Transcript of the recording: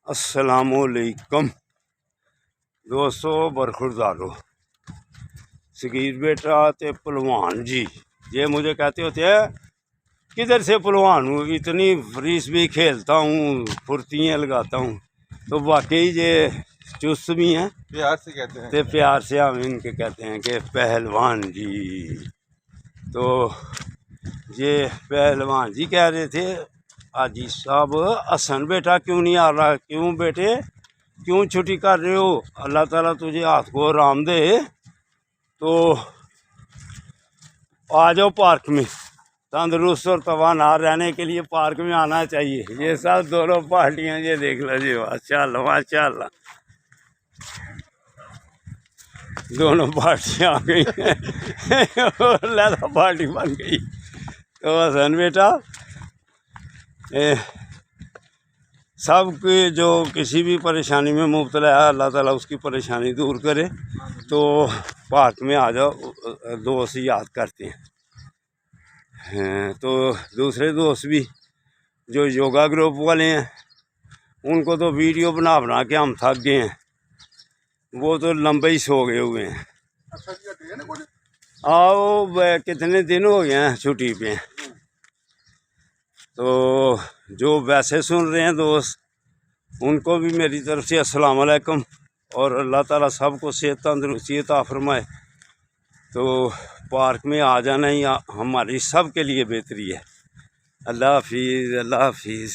السلام علیکم دوستو، برخوردارو سگیر بیٹا تے پلوان جی یہ مجھے کہتے ہوتے ہیں کدھر سے پلوان ہوں، اتنی فریس بھی کھیلتا ہوں، پھرتیاں لگاتا ہوں، تو واقعی یہ چست بھی ہیں، پیار سے کہتے ہیں، تے پیار سے ہم ان کے کہتے ہیں کہ پہلوان جی۔ تو یہ پہلوان جی کہہ رہے تھے حاجی صاحب حسن بیٹا کیوں نہیں آ رہا، کیوں بیٹے کیوں چھٹی کر رہے ہو، اللہ تعالیٰ تجھے ہاتھ کو آرام دے، تو آ جاؤ پارک میں، تندرست اور توانا رہنے کے لیے پارک میں آنا چاہیے۔ یہ سب دونوں پارٹیاں یہ دیکھ لو جی، ماشاء اللہ ماشاء اللہ، دونوں پارٹیاں آ گئی ہیں اور لہذا پارٹی بن گئی۔ تو حسن بیٹا سب کی جو کسی بھی پریشانی میں مبتلا ہے، اللہ تعالیٰ اس کی پریشانی دور کرے۔ تو پارک میں آ جاؤ، دوست یاد کرتے ہیں۔ تو دوسرے دوست بھی جو یوگا گروپ والے ہیں ان کو تو ویڈیو بنا بنا کے ہم تھک گئے ہیں، وہ تو لمبے ہی سو گئے ہوئے ہیں۔ آؤ کتنے دن ہو گئے ہیں چھٹی پہ، تو جو ویسے سن رہے ہیں دوست ان کو بھی میری طرف سے السلام علیکم، اور اللہ تعالیٰ سب کو صحت تندرستی عطا فرمائے۔ تو پارک میں آ جانا ہی ہماری سب کے لیے بہتری ہے۔ اللہ حافظ، اللہ حافظ۔